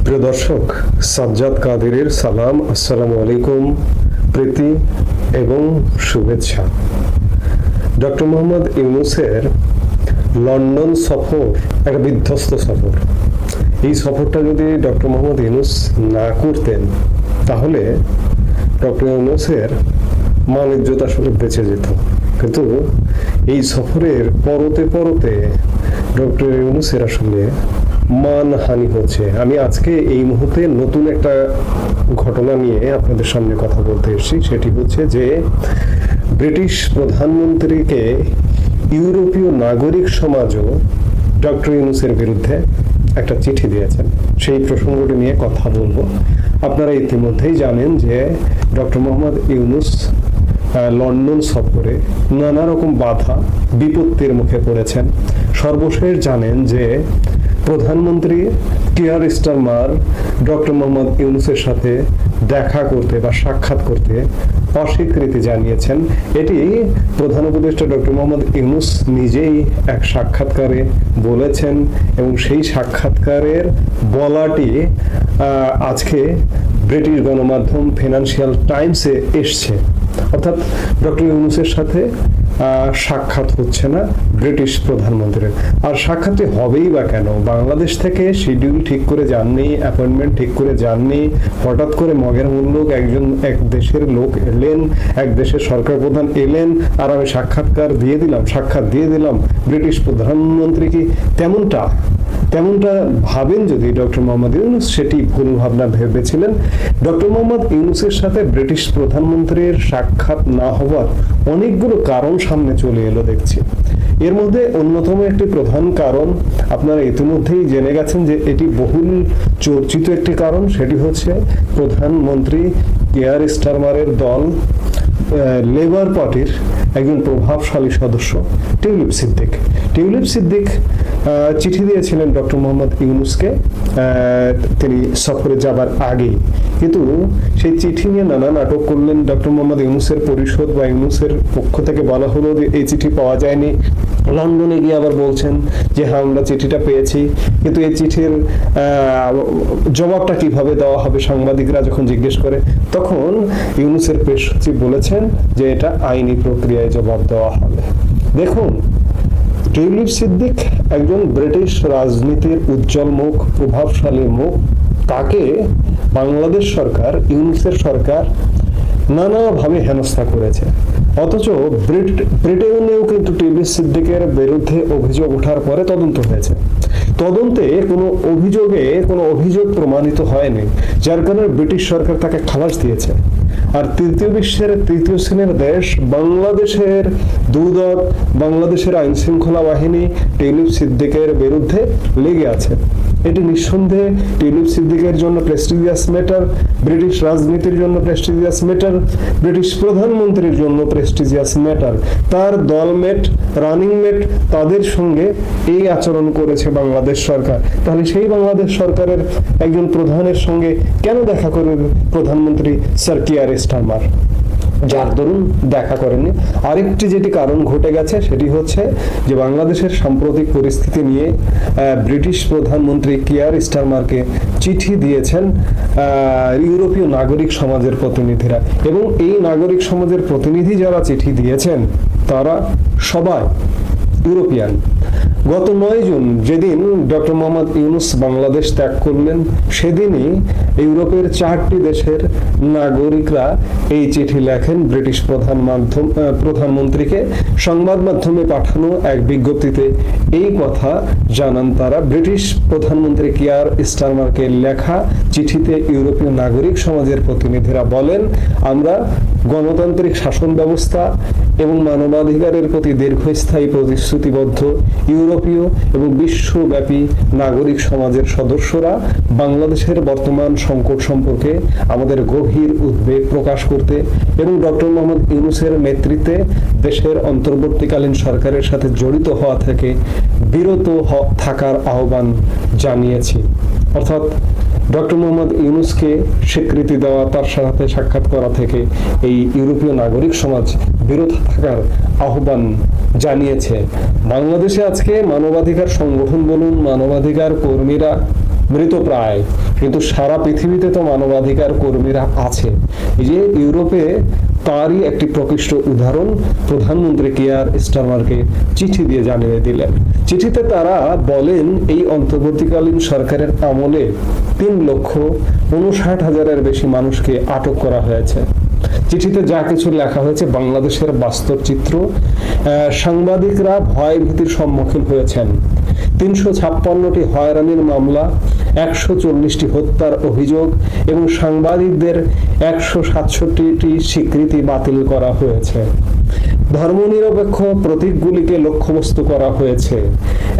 প্রিয় দর্শক, সাজ্জাদ কাদেরের সালাম, আসসালামু আলাইকুম, প্রীতি এবং শুভেচ্ছা। ডক্টর মোহাম্মদ ইউনূসের লন্ডন সফর একটা বিধ্বস্ত সফর। এই সফরটা যদি ডক্টর মোহাম্মদ ইউনূস না করতেন তাহলে ডক্টর ইউনূসের মান ইজ্জত আসলে বেঁচে যেত। কিন্তু এই সফরের পরতে পরতে ডক্টর ইউনূসের আসলে মানহানি হচ্ছে। আমি আজকে এই মুহূর্তে নতুন একটা ঘটনা নিয়ে আপনাদের সামনে কথা বলতে এসেছি। সেটি হচ্ছে যে ব্রিটিশ প্রধানমন্ত্রীকে ইউরোপীয় নাগরিক সমাজও ডক্টর ইউনূসের বিরুদ্ধে একটা চিঠি দিয়েছেন। সেই প্রসঙ্গটি নিয়ে কথা বলবো। আপনারা ইতিমধ্যেই জানেন যে ডক্টর মোহাম্মদ ইউনূস লন্ডন সফরে নানা রকম বাধা বিপত্তির মুখে পড়েছেন। সর্বশেষ জানেন যে প্রধানমন্ত্রী কিয়ার স্টারমার ডক্টর মোহাম্মদ ইউনূসের সাথে দেখা করতে বা সাক্ষাৎ করতে অস্বীকৃতি জানিয়েছেন। এটি প্রধান উপদেষ্টা ডক্টর মোহাম্মদ ইউনূস নিজেই এক সাক্ষাৎকারে বলেছেন এবং সেই সাক্ষাৎকারের বলাটি আজকে ব্রিটিশ গণমাধ্যম ফিনান্সিয়াল টাইমসে এসছে। অর্থাৎ ডক্টর ইউনূসের সাথে সাক্ষাৎ হচ্ছে না ব্রিটিশ প্রধানমন্ত্রীর। আর সাক্ষাৎটি হবেই বা কেন? বাংলাদেশ থেকে শিডিউল ঠিক করে যাননি, অ্যাপয়েন্টমেন্ট ঠিক করে যাননি। হঠাৎ করে মগের মূল্যক এক দেশের লোক এলেন, এক দেশের সরকার প্রধান এলেন, আর আমি সাক্ষাৎ দিয়ে দিলাম। ব্রিটিশ প্রধানমন্ত্রী কি তেমনটা ভাবেন? যদি ডক্টর মোহাম্মদ ইউনূস সেটি ভুল ভাবনা ভেবেছিলেন। ডক্টর মোহাম্মদ ইউনূসের সাথে ব্রিটিশ প্রধানমন্ত্রীর সাক্ষাৎ না হওয়ার অনেকগুলো কারণ সামনে চলে এলো দেখছি। এর মধ্যে অন্যতম একটি প্রধান কারণ আপনারা ইতিমধ্যেই জেনে গেছেন যে এটি বহুল চর্চিত একটি কারণ। সেটি হচ্ছে প্রধানমন্ত্রী কিয়ার স্টারমারের দল লেবার পার্টির একজন প্রভাবশালী সদস্য টিউলিপ সিদ্দিক চিঠি দিয়েছিলেন ডক্টর মোহাম্মদ ইউনূসকে তিনি সফরে যাবার আগেই। কিন্তু সেই চিঠি নিয়ে নানা নাটক করলেন ডক্টর মোহাম্মদ ইউনূসের পরিষদ বা ইউনূসের পক্ষ থেকে বলা হলো যে এই চিঠি পাওয়া যায়নি। লন্ডনে গিয়ে আবার বলছেন যে হ্যাঁ, আমরা চিঠিটা পেয়েছি, কিন্তু এই চিঠির জবাবটা কিভাবে দেওয়া হবে সাংবাদিকরা যখন জিজ্ঞেস করে, তখন ইউনূসের প্রেস সচিব বলেছেন যে এটা আইনি প্রক্রিয়ায় জবাব দেওয়া হবে। দেখুন, টিউলিপ সিদ্দিক একজন ব্রিটিশ রাজনীতির উজ্জ্বল মুখ, প্রভাবশালী মুখ। তাকে বাংলাদেশ সরকার, ইউনূসের সরকার নানাভাবে হেনস্থা করেছে। অথচ ব্রিটেনেও কিন্তু টিউলিপ সিদ্দিকের বিরুদ্ধে অভিযোগ ওঠার পরে তদন্ত হয়েছে। তদন্তে কোনো অভিযোগ প্রমাণিত হয়নি, যার কারণে ব্রিটিশ সরকার তাকে খালাস দিয়েছে। আর তৃতীয় বিশ্বের তৃতীয় শ্রেণীর দেশ বাংলাদেশের দুদক, বাংলাদেশের আইন শৃঙ্খলা বাহিনী টিউলিপ সিদ্দিকের বিরুদ্ধে লেগে আছে। এটি নিঃসন্দেহে টিউলিপ সিদ্দিকের জন্য প্রেস্টিজিয়াস ম্যাটার, ব্রিটিশ রাজনীতির জন্য প্রেস্টিজিয়াস ম্যাটার, ব্রিটিশ প্রধানমন্ত্রীর জন্য প্রেস্টিজিয়াস ম্যাটার। তার দলমেট, রানিং মেট, তাদের সঙ্গে এই আচরণ করেছে বাংলাদেশ সরকার। তাহলে সেই বাংলাদেশ সরকারের একজন প্রধানের সঙ্গে কেন দেখা করবে প্রধানমন্ত্রী স্যার কিয়ার স্টারমার? যার দরুন দেখা করেননি। আরেকটি যেটি কারণ ঘটে গেছে সেটি হচ্ছে যে বাংলাদেশের সাম্প্রতিক পরিস্থিতি নিয়ে ব্রিটিশ প্রধানমন্ত্রী কিয়ার স্টারমারকে চিঠি দিয়েছেন ইউরোপীয় নাগরিক সমাজের প্রতিনিধিরা, এবং এই নাগরিক সমাজের প্রতিনিধি যারা চিঠি দিয়েছেন তারা সবাই ইউরোপিয়ান। গত 9 জুন যেদিন ডক্টর মোহাম্মদ ইউনূস বাংলাদেশ ত্যাগ করলেন, সেদিনই ইউরোপের 4টি দেশের নাগরিকরা এই চিঠি লেখেন ব্রিটিশ প্রধানমন্ত্রীকে। সংবাদ মাধ্যমে পাঠানো এক বিজ্ঞপ্তিতে এই কথা জানান তারা। ব্রিটিশ প্রধানমন্ত্রী কিয়ার স্টারমারকে লেখা চিঠিতে ইউরোপীয় নাগরিক সমাজের প্রতিনিধিরা বলেন, আমরা গণতান্ত্রিক শাসন ব্যবস্থা এবং মানবাধিকারের প্রতি দীর্ঘস্থায়ী প্রতিশ্রুতিবদ্ধ ইউরোপীয় এবং বিশ্বব্যাপী নাগরিক সমাজের সদস্যরা বাংলাদেশের বর্তমান সংকট সম্পর্কে আমাদের গভীর উদ্বেগ প্রকাশ করতে এবং ডক্টর মোহাম্মদ ইউনূসের নেতৃত্বে দেশের অন্তর্বর্তীকালীন সরকারের সাথে জড়িত হওয়া থেকে বিরত থাকার আহ্বান জানিয়েছি। অর্থাৎ ডক্টর মোহাম্মদ ইউনূসকে স্বীকৃতি দেওয়া, তার সাথে সাক্ষাৎ করা থেকে এই ইউরোপীয় নাগরিক সমাজ বিরত থাকার আহ্বান জানিয়েছে। বাংলাদেশে আজকে মানবাধিকার সংগঠন বলুন, মানবাধিকার কর্মীরা মৃতপ্রায়, কিন্তু সারা পৃথিবীতে তো মানবাধিকার কর্মীরা আছে। এই যে ইউরোপে তারই একটি প্রকৃষ্ট উদাহরণ প্রধানমন্ত্রী কিয়ার স্টারমারকে চিঠি দিয়ে জানিয়ে দিলেন। চিঠিতে তারা বলেন এই অন্তর্বর্তীকালীন সরকারের আমলে 3,59,000-এর বেশি মানুষকে আটক করা হয়েছে। চিঠিতে যা কিছু লেখা হয়েছে বাংলাদেশের বাস্তব চিত্র। সাংবাদিকরা ভয় ভীতির সম্মুখীন হয়েছেন। 356টি হয়রানির মামলা, 140টি হত্যার অভিযোগ এবং সাংবাদিকদের 167টি স্বীকৃতি বাতিল করা হয়েছে। ধর্মনিরপেক্ষ প্রতীকগুলিকে লক্ষ্যবস্তু করা হয়েছে।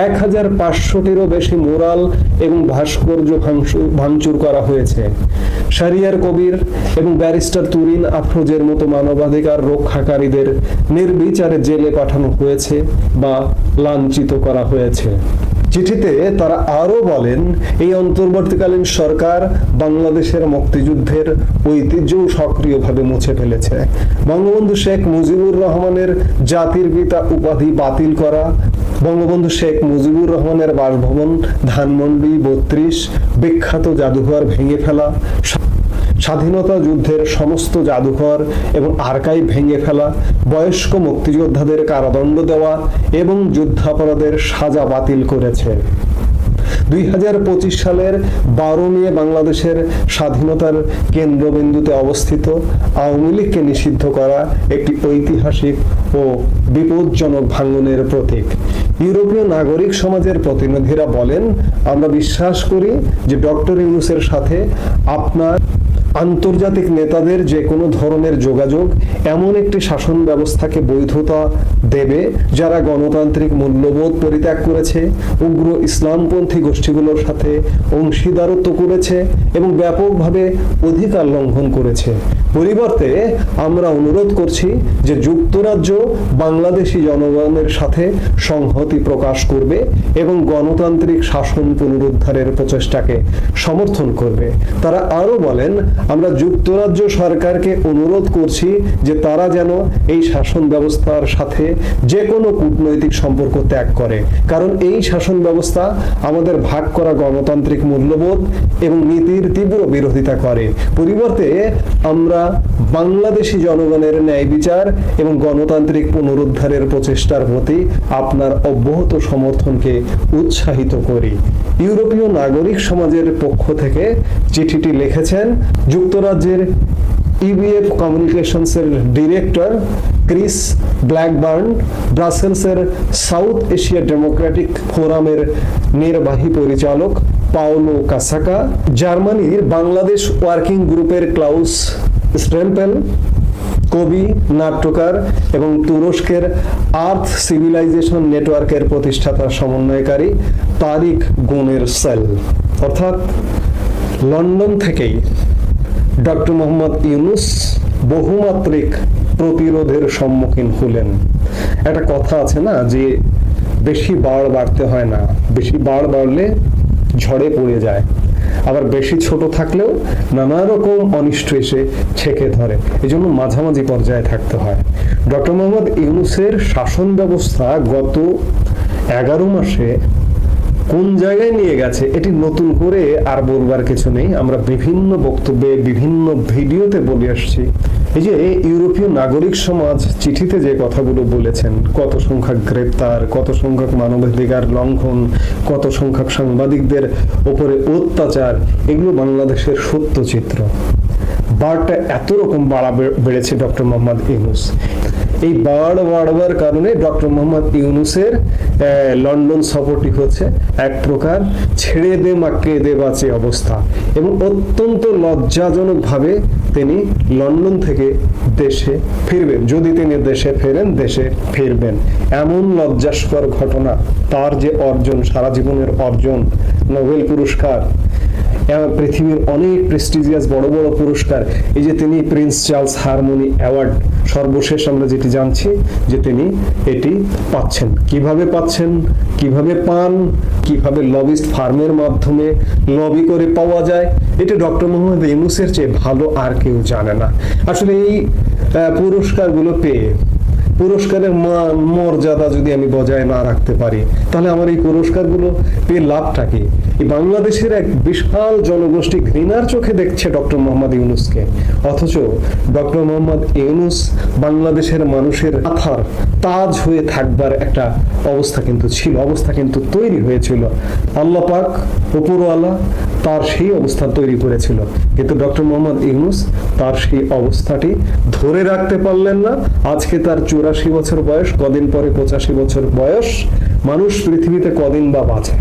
1500টিরও বেশি মুরাল এবং ভাস্কর্য ভাঙচুর করা হয়েছে। শারিয়ার কবির এবং ব্যারিস্টার তুরিন আফরোজের মতো মানবাধিকার রক্ষাকারীদের নির্বিচারে জেলে পাঠানো হয়েছে বা লাঞ্ছিত করা হয়েছে। চিঠিতে তারা আরো বলেন এই অন্তর্বর্তীকালীন সরকার বাংলাদেশের মুক্তিযুদ্ধের ঐতিহ্যও সক্রিয়ভাবে মুছে ফেলেছে। বঙ্গবন্ধু শেখ মুজিবুর রহমানের জাতির পিতা উপাধি বাতিল করা, বঙ্গবন্ধু শেখ মুজিবুর রহমানের বাসভবন ধানমন্ডি 32 বিখ্যাত জাদুঘর ভেঙে ফেলা, স্বাধীনতা যুদ্ধের সমস্ত জাদুঘর এবং আর্কাইভ ভেঙে ফেলা, বয়স্ক মুক্তিযোদ্ধাদের কারাদণ্ড দেওয়া এবং যুদ্ধাপরাধের সাজা বাতিল করেছে। 2025 সালের 12 মে বাংলাদেশের স্বাধীনতার কেন্দ্রবিন্দুতে অবস্থিত আওয়ামী লীগকে নিষিদ্ধ করা একটি ঐতিহাসিক ও বিপজ্জনক ভাঙনের প্রতীক। ইউরোপীয় নাগরিক সমাজের প্রতিনিধিরা বলেন, আমরা বিশ্বাস করি যে ডক্টর ইউনূসের সাথে আপনার আন্তর্জাতিক নেতাদের যে কোনো ধরনের যোগাযোগ এমন একটি শাসন ব্যবস্থাকে বৈধতা দেবে যারা গণতান্ত্রিক মূল্যবোধ পরিত্যাগ করেছে, উগ্র ইসলামপন্থী গোষ্ঠীগুলোর সাথে অংশীদারত্ব করেছে এবং ব্যাপকভাবে অধিকার লঙ্ঘন করেছে। পরিবর্তে আমরা অনুরোধ করছি যে যুক্তরাজ্য বাংলাদেশি জনগণের সাথে সংহতি প্রকাশ করবে এবং গণতান্ত্রিক শাসন পুনরুদ্ধারের প্রচেষ্টাকে সমর্থন করবে। তারা আরো বলেন, আমরা যুক্তরাজ্য সরকারকে অনুরোধ করছি যে তারা যেন এই শাসন ব্যবস্থার সাথে যে কোনো কূটনৈতিক সম্পর্ক ত্যাগ করে, কারণ এই শাসন ব্যবস্থা আমাদের ভাগ করা গণতান্ত্রিক মূল্যবোধ এবং নীতির তীব্র বিরোধিতা করে। পরিবর্তে আমরা বাংলাদেশি জনগণের ন্যায় বিচার এবং গণতান্ত্রিক পুনরুদ্ধারের প্রচেষ্টার প্রতি আপনার অব্যাহত সমর্থনকে উৎসাহিত করি। ইউরোপীয় নাগরিক সমাজের পক্ষ থেকে চিঠিটি লিখেছেন যুক্তরাজ্যের ইবিএফ কমিউনিকেশনসের ডিরেক্টর ক্রিস ব্ল্যাকবার্ন, ব্রাসেলসের সাউথ এশিয়া ডেমোক্রেটিক ফোরামের নির্বাহী পরিচালক পাওলো কাসাকা, জার্মানির বাংলাদেশ ওয়ার্কিং গ্রুপের ক্লাউস স্ট্রেম্পেল, কবি, নাট্যকার এবং তুরস্কের আর্থ সিভিলাইজেশন নেটওয়ার্কের প্রতিষ্ঠাতা সমন্বয়কারী তারিক গুনের সেল। অর্থাৎ লন্ডন থেকেই ডক্টর মোহাম্মদ ইউনূস বহুমাত্রিক প্রতিরোধের সম্মুখীন হলেন। একটা কথা আছে না যে বেশি বাড় বাড়তে হয় না, বেশি বাড় বাড়লে ঝড়ে পড়ে যায়, আবার বেশি ছোট থাকলেও নানা রকম অনিষ্ট এসে ছেকে ধরে। এই জন্য মাঝামাঝি পর্যায়ে থাকতে হয়। ডক্টর মোহাম্মদ ইউনূসের শাসন ব্যবস্থা গত 11 মাসে কোন জায়গায় নিয়ে গেছে এটি নতুন করে আর বলবার কিছু নেই। আমরা বিভিন্ন বক্তব্যে বিভিন্ন ভিডিওতে বলে আসছি। এই যে ইউরোপীয় নাগরিক সমাজ চিঠিতে যে কথাগুলো বলেছেন, কত সংখ্যক গ্রেপ্তার, কত সংখ্যক মানবাধিকার লঙ্ঘন, কত সংখ্যক সাংবাদিকদের উপরে অত্যাচার, এগুলো বাংলাদেশের সত্য চিত্র। বারটা এত রকম বেড়েছে ডক্টর মোহাম্মদ ইউনূস। এই বাড়বার কারণে ডক্টর মোহাম্মদ ইউনূসের লন্ডন সফরটি হচ্ছে এক প্রকার ছেড়ে দে মাকে দে বাঁচে অবস্থা, এবং অত্যন্ত লজ্জাজনক ভাবে তিনি লন্ডন থেকে দেশে ফিরবেন। যদি তিনি দেশে ফেরেন, দেশে ফিরবেন। এমন লজ্জাস্কর ঘটনা। তার যে অর্জন, সারা জীবনের অর্জন, নোবেল পুরস্কার, পৃথিবীর অনেক প্রেস্টিজিয়াস বড় বড় পুরস্কার, এই যে তিনি প্রিন্স চার্লস হারমোনি অ্যাওয়ার্ড, সর্বশেষ আমরা যেটি জানছি যে তিনি এটি পাচ্ছেন। কিভাবে পাচ্ছেন, কিভাবে পান, কিভাবে লবিস্ট ফার্মের মাধ্যমে লবি করে পাওয়া যায়, এটা ডক্টর মোহাম্মদ ইউনূসের চেয়ে ভালো আর কেউ জানে না। আসলে এই পুরস্কারগুলো পেয়ে পুরস্কারের মান মর্যাদা যদি আমি বজায় না রাখতে পারি, তাহলে আমার এই পুরস্কারগুলো পেয়ে লাভটা কি? এই বাংলাদেশের এক বিশাল জনগোষ্ঠী ঘৃণার চোখে দেখছে ডক্টর মোহাম্মদ ইউনূসকে, অথচ ডক্টর মোহাম্মদ ইউনূস বাংলাদেশের মানুষের মাথার তাজ হয়ে থাকবার একটা অবস্থা কিন্তু ছিল, অবস্থা কিন্তু তৈরি হয়েছিল। আল্লাহ পাক উপরওয়ালা তার সেই অবস্থা তৈরি করেছিল, কিন্তু ডক্টর মোহাম্মদ ইউনূস তার সেই অবস্থাটি ধরে রাখতে পারলেন না। আজকে তার 84 বছর বয়স, কদিন পরে 85 বছর বয়স। মানুষ পৃথিবীতে কদিন বা বাঁচে?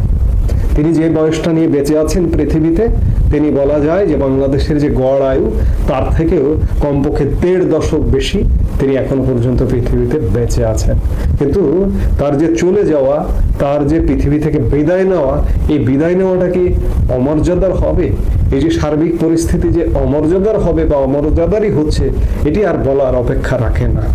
তিনি যে বয়সটা নিয়ে বেঁচে আছেন পৃথিবীতে, তিনি বলা যায় যে বাংলাদেশের যে গড় আয়ু তার থেকেও কমপক্ষে 1.5 দশক বেশি তিনি এখনো পর্যন্ত পৃথিবীতে বেঁচে আছেন। কিন্তু তার যে চলে যাওয়া, তার যে পৃথিবী থেকে বিদায় নেওয়া, এই বিদায় নেওয়াটা কি অমর্যাদার হবে? এই যে সার্বিক পরিস্থিতি যে অমর্যাদার হবে বা অমর্যাদারই হচ্ছে, এটি আর বলার অপেক্ষা রাখে না।